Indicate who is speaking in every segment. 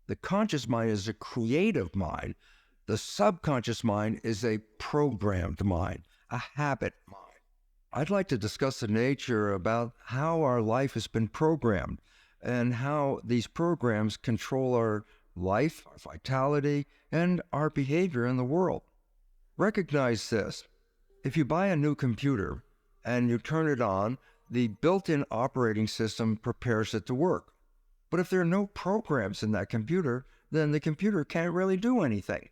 Speaker 1: The conscious mind is a creative mind. The subconscious mind is a programmed mind, a habit mind. I'd like to discuss the nature about how our life has been programmed and how these programs control our life, our vitality, and our behavior in the world. Recognize this. If you buy a new computer and you turn it on, the built-in operating system prepares it to work. But if there are no programs in that computer, then the computer can't really do anything.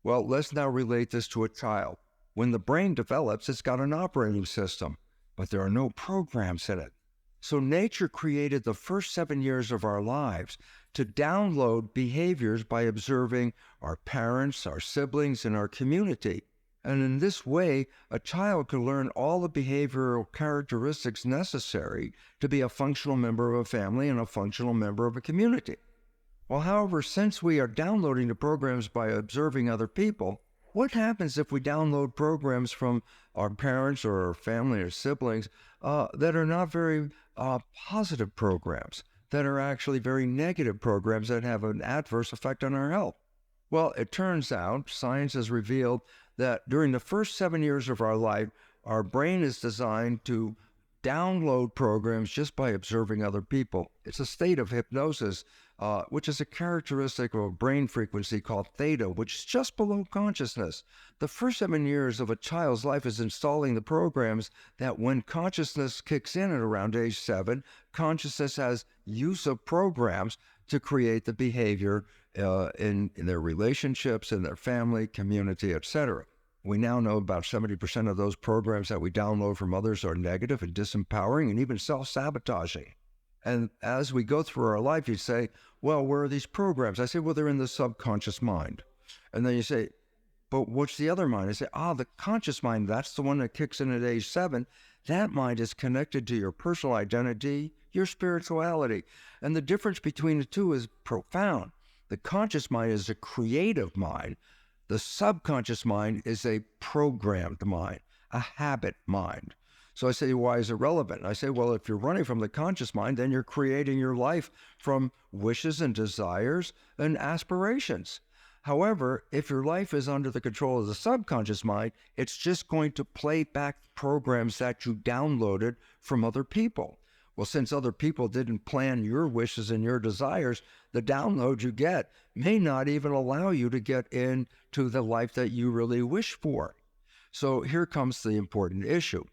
Speaker 1: Well, let's now relate this to a child. When the brain develops, it's got an operating system, but there are no programs in it. So nature created the first 7 years of our lives to download behaviors by observing our parents, our siblings, and our community. And in this way, a child can learn all the behavioral characteristics necessary to be a functional member of a family and a functional member of a community. Well, however, since we are downloading the programs by observing other people, what happens if we download programs from our parents or our family or siblings that are not very positive programs, that are actually very negative programs that have an adverse effect on our health? Well, it turns out science has revealed that during the first 7 years of our life, our brain is designed to download programs just by observing other people. It's a state of hypnosis, which is a characteristic of a brain frequency called theta, which is just below consciousness. The first 7 years of a child's life is installing the programs that when consciousness kicks in at around age 7, consciousness has use of programs to create the behavior in their relationships, in their family, community, etc. We now know about 70% of those programs that we download from others are negative and disempowering and even self-sabotaging. And as we go through our life, you say, well, where are these programs? I say, well, they're in the subconscious mind. And then you say, but what's the other mind? I say, the conscious mind, that's the one that kicks in at age 7. That mind is connected to your personal identity, your spirituality. And the difference between the two is profound. The conscious mind is a creative mind. The subconscious mind is a programmed mind, a habit mind. So I say, why is it relevant? I say, well, if you're running from the conscious mind, then you're creating your life from wishes and desires and aspirations. However, if your life is under the control of the subconscious mind, it's just going to play back programs that you downloaded from other people. Well, since other people didn't plan your wishes and your desires, the download you get may not even allow you to get into the life that you really wish for. So here comes the important issue.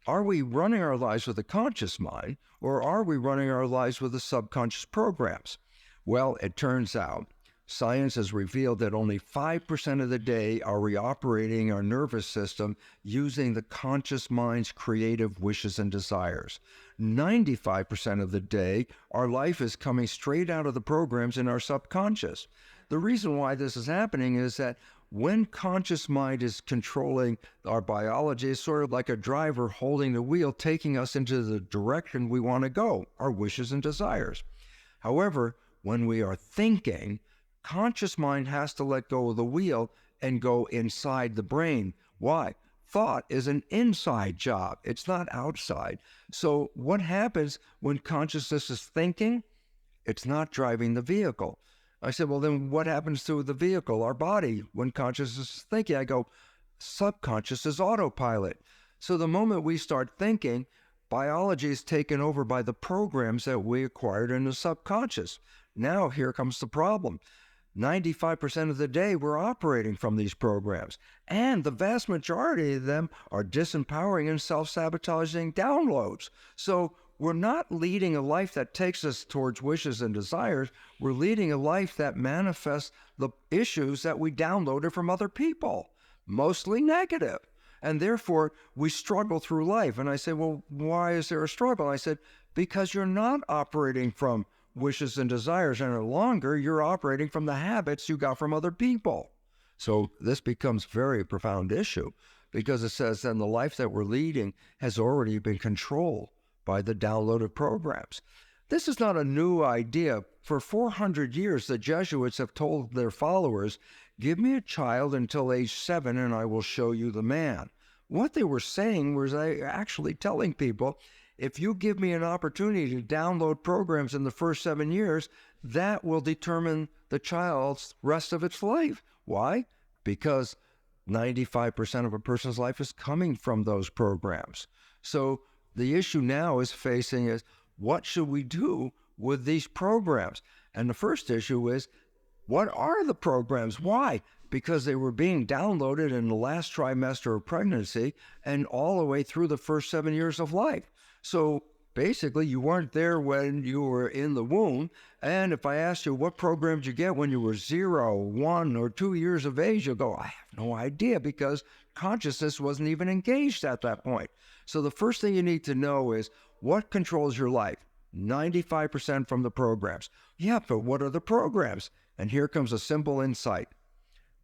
Speaker 1: Are we running our lives with a conscious mind, or are we running our lives with the subconscious programs? Well, it turns out science has revealed that only 5% of the day are we operating our nervous system using the conscious mind's creative wishes and desires. 95% of the day, our life is coming straight out of the programs in our subconscious. The reason why this is happening is that when conscious mind is controlling our biology, it's sort of like a driver holding the wheel, taking us into the direction we want to go, our wishes and desires. However, when we are thinking, conscious mind has to let go of the wheel and go inside the brain. Why? Thought is an inside job. It's not outside. So what happens when consciousness is thinking? It's not driving the vehicle. I said, well, then what happens to the vehicle, our body, when consciousness is thinking? I go, subconscious is autopilot. So the moment we start thinking, biology is taken over by the programs that we acquired in the subconscious. Now here comes the problem. 95% of the day we're operating from these programs, and the vast majority of them are disempowering and self-sabotaging downloads. So we're not leading a life that takes us towards wishes and desires. We're leading a life that manifests the issues that we downloaded from other people, mostly negative. And therefore, we struggle through life. And I say, well, why is there a struggle? I said, because you're not operating from wishes and desires any longer. You're operating from the habits you got from other people. So this becomes a very profound issue, because it says then the life that we're leading has already been controlled by the downloaded programs. This is not a new idea. For 400 years, the Jesuits have told their followers, give me a child until age 7 and I will show you the man. What they were saying was actually telling people, if you give me an opportunity to download programs in the first 7 years, that will determine the child's rest of its life. Why? Because 95% of a person's life is coming from those programs. So the issue now is facing is, what should we do with these programs? And the first issue is, what are the programs? Why? Because they were being downloaded in the last trimester of pregnancy and all the way through the first 7 years of life. So basically, you weren't there when you were in the womb. And if I asked you, what program did you get when you were 0, 1, or 2 years of age, you'll go, I have no idea, because consciousness wasn't even engaged at that point. So the first thing you need to know is, what controls your life? 95% from the programs. Yeah, but what are the programs? And here comes a simple insight.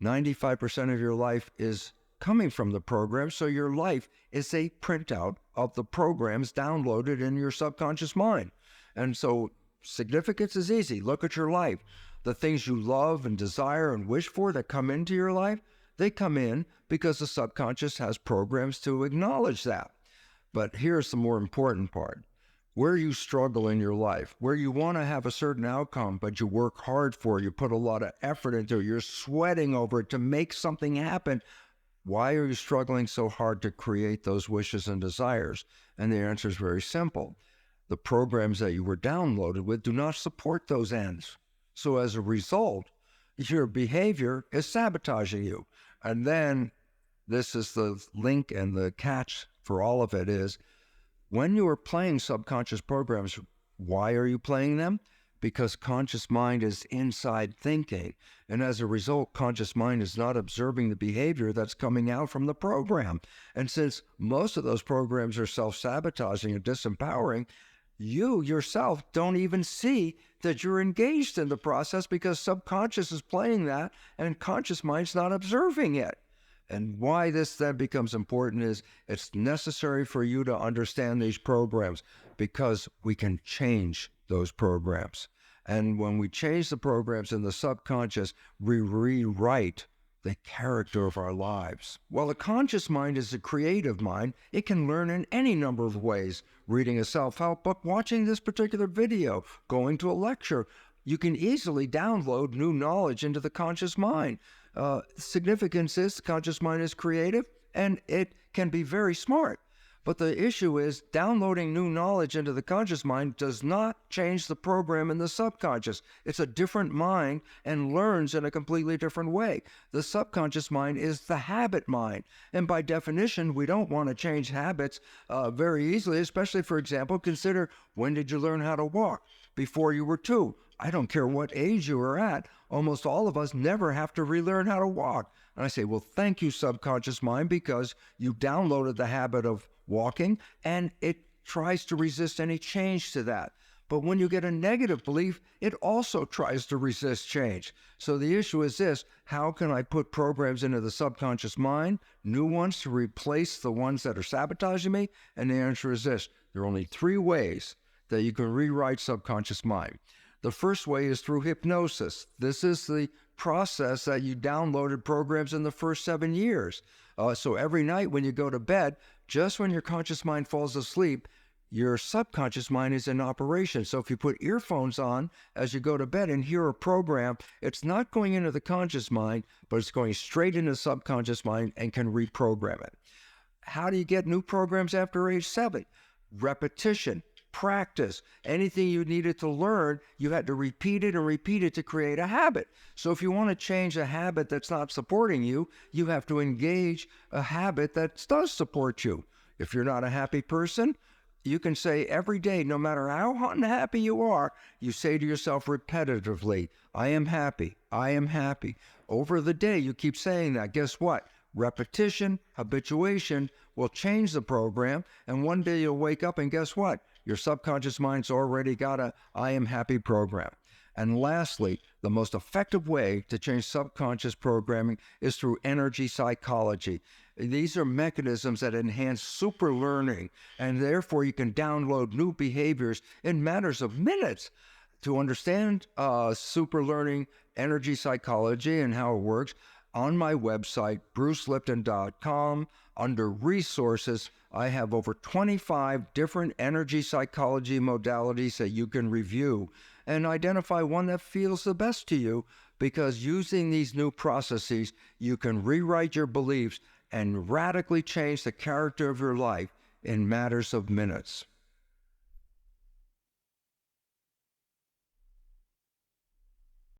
Speaker 1: 95% of your life is coming from the program, so your life is a printout of the programs downloaded in your subconscious mind. And so significance is easy. Look at your life. The things you love and desire and wish for that come into your life, they come in because the subconscious has programs to acknowledge that. But here's the more important part. Where you struggle in your life, where you want to have a certain outcome, but you work hard for it, you put a lot of effort into it, you're sweating over it to make something happen. Why are you struggling so hard to create those wishes and desires? And the answer is very simple. The programs that you were downloaded with do not support those ends. So as a result, your behavior is sabotaging you. And then this is the link and the catch for all of it is, when you are playing subconscious programs, why are you playing them? Because conscious mind is inside thinking. And as a result, conscious mind is not observing the behavior that's coming out from the program. And since most of those programs are self-sabotaging and disempowering, you yourself don't even see that you're engaged in the process, because subconscious is playing that and conscious mind's not observing it. And why this then becomes important is, it's necessary for you to understand these programs, because we can change those programs. And when we change the programs in the subconscious, we rewrite the character of our lives. While the conscious mind is a creative mind, it can learn in any number of ways. Reading a self-help book, watching this particular video, going to a lecture. You can easily download new knowledge into the conscious mind. Significance is the conscious mind is creative and it can be very smart. But the issue is, downloading new knowledge into the conscious mind does not change the program in the subconscious. It's a different mind and learns in a completely different way. The subconscious mind is the habit mind. And by definition, we don't want to change habits very easily, especially, for example, consider, when did you learn how to walk? Before you were 2. I don't care what age you are at, almost all of us never have to relearn how to walk. And I say, well, thank you, subconscious mind, because you downloaded the habit of walking and it tries to resist any change to that. But when you get a negative belief, it also tries to resist change. So the issue is this: how can I put programs into the subconscious mind, new ones to replace the ones that are sabotaging me? And the answer is this: there are only 3 ways that you can rewrite subconscious mind. The first way is through hypnosis. This is the process that you downloaded programs in the first 7 years. So every night when you go to bed, just when your conscious mind falls asleep, your subconscious mind is in operation. So if you put earphones on as you go to bed and hear a program, it's not going into the conscious mind, but it's going straight into the subconscious mind and can reprogram it. How do you get new programs after age 7? Repetition. Practice. Anything you needed to learn, you had to repeat it and repeat it to create a habit. So if you want to change a habit that's not supporting you, you have to engage a habit that does support you. If you're not a happy person, you can say every day, no matter how unhappy you are, you say to yourself repetitively, I am happy, I am happy. Over the day, you keep saying that. Guess what? Repetition, habituation will change the program, and one day you'll wake up and guess what? Your subconscious mind's already got a I am happy program. And lastly, the most effective way to change subconscious programming is through energy psychology. These are mechanisms that enhance super learning, and therefore you can download new behaviors in matters of minutes. To understand super learning, energy psychology, and how it works, on my website, brucelipton.com, under resources, I have over 25 different energy psychology modalities that you can review. and identify one that feels the best to you, because using these new processes, you can rewrite your beliefs and radically change the character of your life in matters of minutes.